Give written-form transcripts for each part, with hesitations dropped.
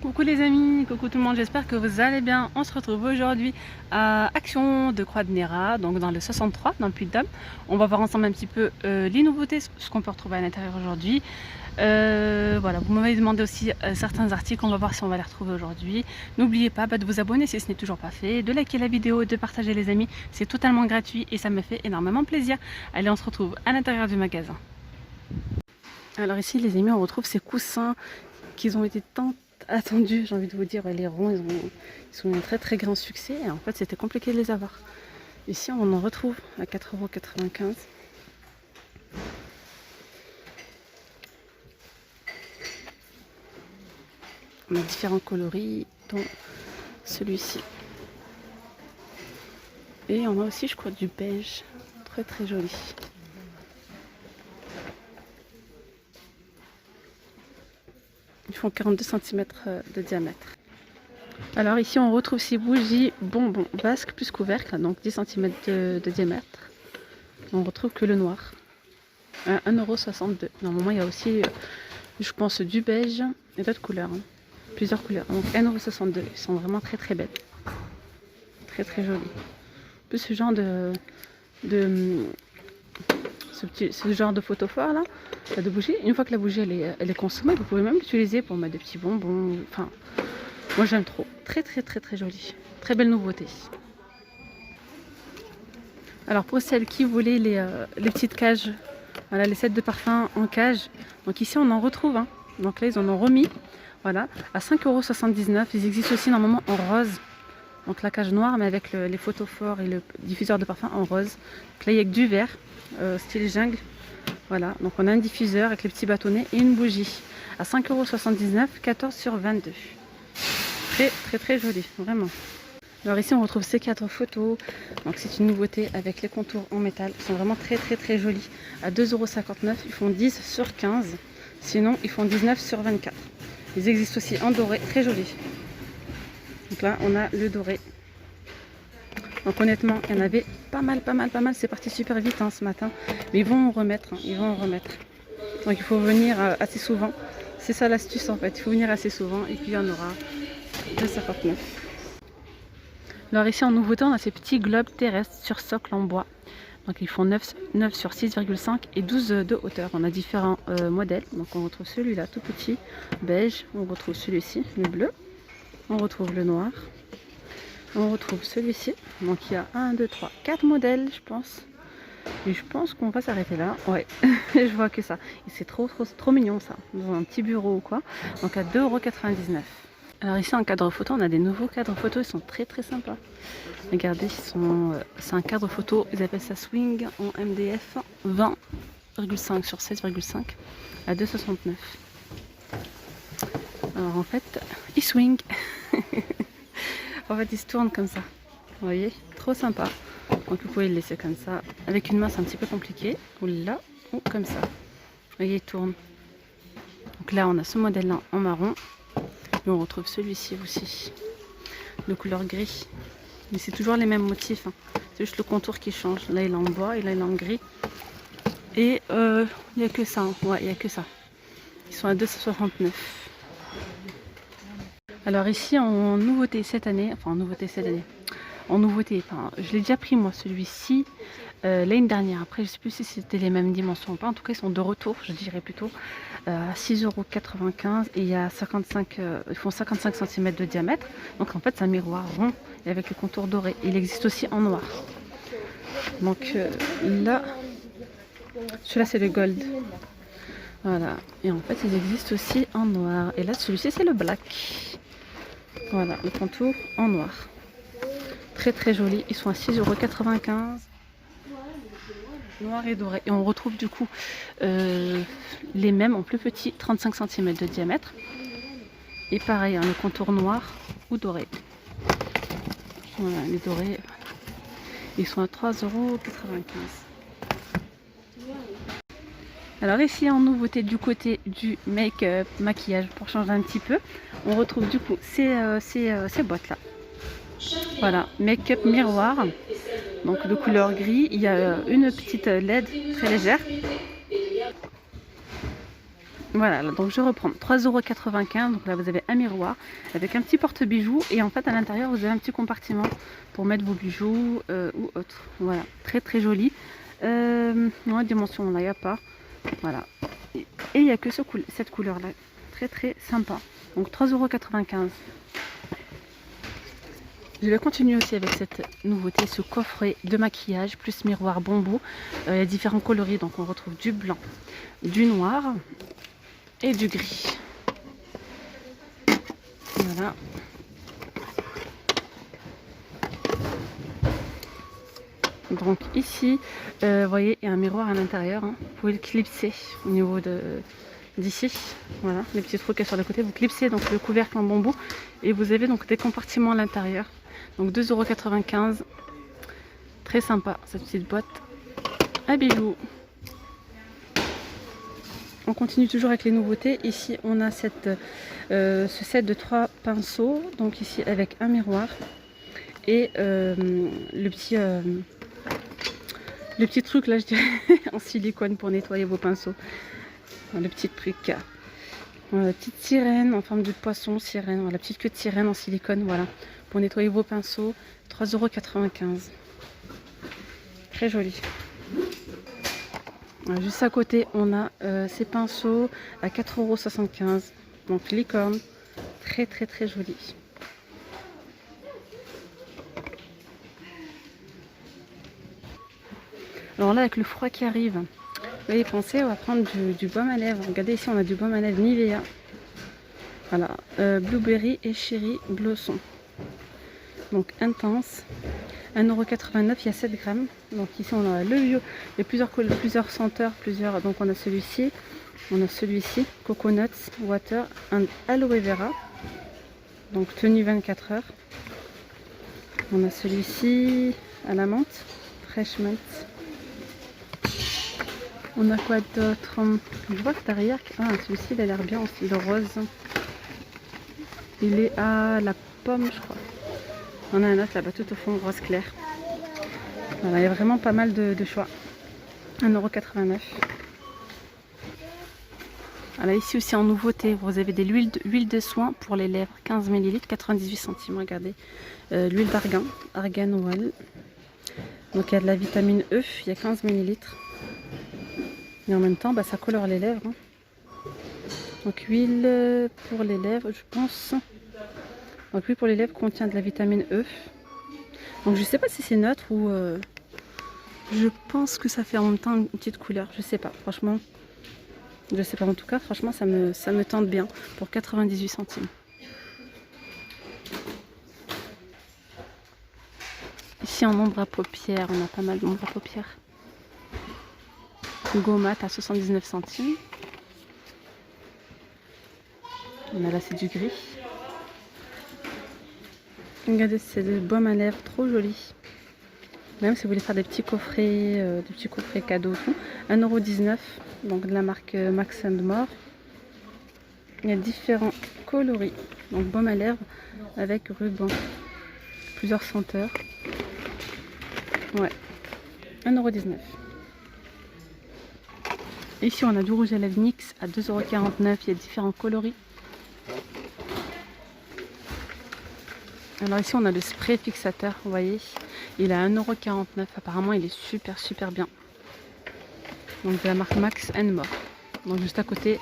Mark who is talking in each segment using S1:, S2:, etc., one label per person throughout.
S1: Coucou les amis, coucou tout le monde, j'espère que vous allez bien. On se retrouve aujourd'hui à Action de Croix de Néra, donc dans le 63, dans le Puy-de-Dôme. On va voir ensemble un petit peu les nouveautés, ce qu'on peut retrouver à l'intérieur aujourd'hui. Voilà, vous m'avez demandé aussi certains articles, on va voir si on va les retrouver aujourd'hui. N'oubliez pas de vous abonner si ce n'est toujours pas fait, de liker la vidéo et de partager les amis, c'est totalement gratuit et ça me fait énormément plaisir. Allez, on se retrouve à l'intérieur du magasin. Alors ici les amis, on retrouve ces coussins qui ont été tant attendus, j'ai envie de vous dire. Les ronds, ils sont un très très grand succès et en fait c'était compliqué de les avoir. Ici on en retrouve à 4,95 €. On a différents coloris, dont celui-ci. Et on a aussi, je crois, du beige, très très joli. Ils font 42 cm de diamètre. Alors ici on retrouve ces bougies bonbons basques plus couvercle, donc 10 cm de diamètre. On retrouve que le noir, à 1,62 €. Normalement il y a aussi, je pense, du beige et d'autres couleurs, hein. Plusieurs couleurs, donc 1,62 €. Ils sont vraiment très très belles, très très jolis. Plus ce genre ce genre de photophore là, de bougie. Une fois que la bougie elle est consommée, vous pouvez même l'utiliser pour mettre des petits bonbons. Enfin, moi j'aime trop. Très très très très joli. Très belle nouveauté. Alors pour celles qui voulaient les petites cages, voilà, les sets de parfum en cage. Donc ici on en retrouve, hein. Donc là ils en ont remis, voilà, à 5,79 €. Ils existent aussi normalement en rose. Donc la cage noire mais avec les photophores et le diffuseur de parfum en rose. Donc là il y a que du vert, style jungle. Voilà, donc on a un diffuseur avec les petits bâtonnets et une bougie à 5,79 €, 14 sur 22. Très très très joli, vraiment. Alors ici on retrouve ces cadres photos, donc c'est une nouveauté avec les contours en métal. Ils sont vraiment très très très jolis. À 2,59 €, ils font 10 sur 15. Sinon ils font 19 sur 24. Ils existent aussi en doré, très joli. Donc là on a le doré. Donc honnêtement il y en avait pas mal. C'est parti super vite, hein, ce matin. Mais ils vont en remettre, hein, ils vont en remettre. Donc il faut venir assez souvent. C'est ça l'astuce en fait, il faut venir assez souvent et puis il y en aura 2,59 €. Alors ici en nouveauté on a ces petits globes terrestres sur socle en bois. Donc ils font 9 sur 6,5 et 12 de hauteur. On a différents modèles. Donc on retrouve celui-là tout petit, beige. On retrouve celui-ci, le bleu. On retrouve le noir. On retrouve celui-ci. Donc il y a 1, 2, 3, 4 modèles je pense. Et je pense qu'on va s'arrêter là. Ouais, je vois que ça. Et c'est trop mignon ça. Dans un petit bureau ou quoi. Donc à 2,99 €. Alors ici en cadre photo, on a des nouveaux cadres photo, ils sont très très sympas. Regardez, c'est un cadre photo, ils appellent ça Swing en MDF 20,5 sur 16,5 à 2,69 €. Alors en fait, ils swing. En fait, ils se tournent comme ça. Vous voyez, trop sympa. Donc vous pouvez le laisser comme ça. Avec une main, c'est un petit peu compliqué. Ou là, ou comme ça. Vous voyez, il tourne. Donc là, on a ce modèle-là en marron. Et on retrouve celui-ci aussi, de couleur gris. Mais c'est toujours les mêmes motifs, hein. C'est juste le contour qui change. Là il est en bois et là il est en gris. Et il n'y a que ça, hein. Ouais, il n'y a que ça. Ils sont à 2,69 €. Alors ici en nouveauté cette année, je l'ai déjà pris moi celui-ci l'année dernière. Après je sais plus si c'était les mêmes dimensions ou pas. En tout cas ils sont de retour, je dirais plutôt, à 6,95 € et il y a 55, ils font 55 cm de diamètre. Donc en fait c'est un miroir rond et avec le contour doré. Il existe aussi en noir. Donc là, celui-là c'est le gold. Voilà, et en fait ils existent aussi en noir. Et là celui-ci c'est le black. Voilà, le contour en noir. Très très joli, ils sont à 6,95 €. Noir et doré. Et on retrouve du coup les mêmes en plus petit, 35 cm de diamètre. Et pareil, hein, le contour noir ou doré. Voilà, les dorés, ils sont à 3,95 €. Alors ici en nouveauté du côté du make-up, maquillage, pour changer un petit peu, on retrouve du coup ces boîtes là. Voilà, make-up miroir, donc de couleur gris. Il y a une petite LED très légère. Voilà, donc je reprends 3,95 €. Donc là, vous avez un miroir avec un petit porte-bijoux. Et en fait, à l'intérieur, vous avez un petit compartiment pour mettre vos bijoux ou autre. Voilà, très très joli. Non, dimension, là, il n'y a pas. Voilà. Et il n'y a que cette couleur-là. Très très sympa. Donc 3,95 €. Je vais continuer aussi avec cette nouveauté, ce coffret de maquillage plus miroir bambou. Il y a différents coloris, donc on retrouve du blanc, du noir et du gris. Voilà. Donc ici, vous voyez, il y a un miroir à l'intérieur. Hein. Vous pouvez le clipser au niveau d'ici. Voilà, les petits trous qu'il y a sur le côté. Vous clipsez donc le couvercle en bambou et vous avez donc des compartiments à l'intérieur. Donc 2,95 €. Très sympa cette petite boîte à bijoux. On continue toujours avec les nouveautés. Ici, on a ce set de 3 pinceaux. Donc ici, avec un miroir et le petit truc là, je dirais, en silicone pour nettoyer vos pinceaux. Le petit truc. Voilà, la petite sirène en forme de poisson, sirène. Voilà, la petite queue de sirène en silicone, voilà, pour nettoyer vos pinceaux. 3,95 €. Très joli. Voilà, juste à côté, on a ces pinceaux à 4,75 €. Donc licorne, très très très joli. Alors là, avec le froid qui arrive, vous voyez, pensez, on va prendre du baume à lèvres. Regardez ici, on a du baume à lèvres Nivea. Voilà, Blueberry et Cherry Blossom. Donc intense. 1,89 €, il y a 7 grammes. Donc ici, on a le vieux, il y a plusieurs senteurs, donc on a celui-ci, Coconuts, Water and Aloe Vera. Donc tenue 24 heures. On a celui-ci à la menthe, Fresh Mint. On a quoi d'autre? Je vois que derrière, celui-ci il a l'air bien aussi, le rose. Il est à la pomme, je crois. On a un autre là-bas tout au fond, rose clair. Voilà, il y a vraiment pas mal de choix. 1,89 €. Voilà, ici aussi en nouveauté, vous avez de l'huile de soin pour les lèvres, 15 ml, 98 centimes. Regardez, l'huile d'argan, Argan Oil. Donc il y a de la vitamine E, il y a 15 ml. Et en même temps, ça colore les lèvres. Hein. Donc huile pour les lèvres, je pense. Donc l'huile pour les lèvres contient de la vitamine E. Donc je sais pas si c'est neutre ou... je pense que ça fait en même temps une petite couleur. Je sais pas, franchement. Je sais pas, en tout cas, franchement, ça me tente bien. Pour 98 centimes. Ici en ombre à paupières, on a pas mal d'ombre à paupières. Gomat à 79 centimes. On a là, c'est du gris. Regardez, c'est des baumes à lèvres trop joli. Même si vous voulez faire des petits coffrets cadeaux, tout. 1,19 €, donc de la marque Max & More. Il y a différents coloris. Donc baume à lèvres avec ruban. Plusieurs senteurs. Ouais. 1,19 €. Ici, on a du rouge à lèvres NYX à 2,49 €. Il y a différents coloris. Alors ici, on a le spray fixateur, vous voyez. Il est à 1,49 €. Apparemment, il est super super bien. Donc de la marque Max & More. Donc juste à côté,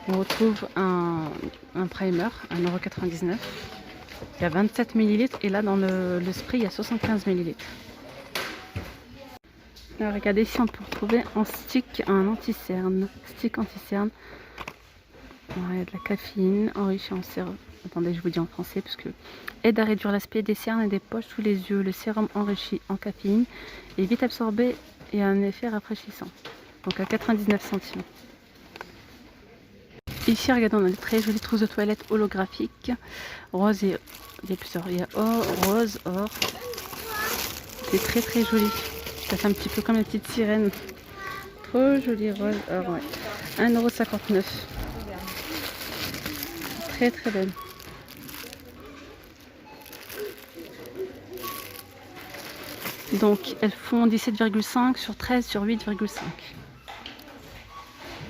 S1: on retrouve un primer à 1,99 €. Il y a 27 ml. Et là, dans le spray, il y a 75 ml. Alors regardez, ici on peut retrouver en stick un anti-cerne. Stick anti-cerne. Il y a de la caféine enrichie en sérum. Attendez, je vous dis en français parce que aide à réduire l'aspect des cernes et des poches sous les yeux. Le sérum enrichi en caféine est vite absorbé et a un effet rafraîchissant. Donc à 99 centimes. Ici, regardez, on a de très jolies trousses de toilette holographiques. Rose et... il y a plusieurs. Il y a or, rose, or. C'est très très joli. Ça fait un petit peu comme la petite sirène. Trop joli rose, or, ouais. 1,59 €. Très très belle. Donc elles font 17,5 sur 13 sur 8,5.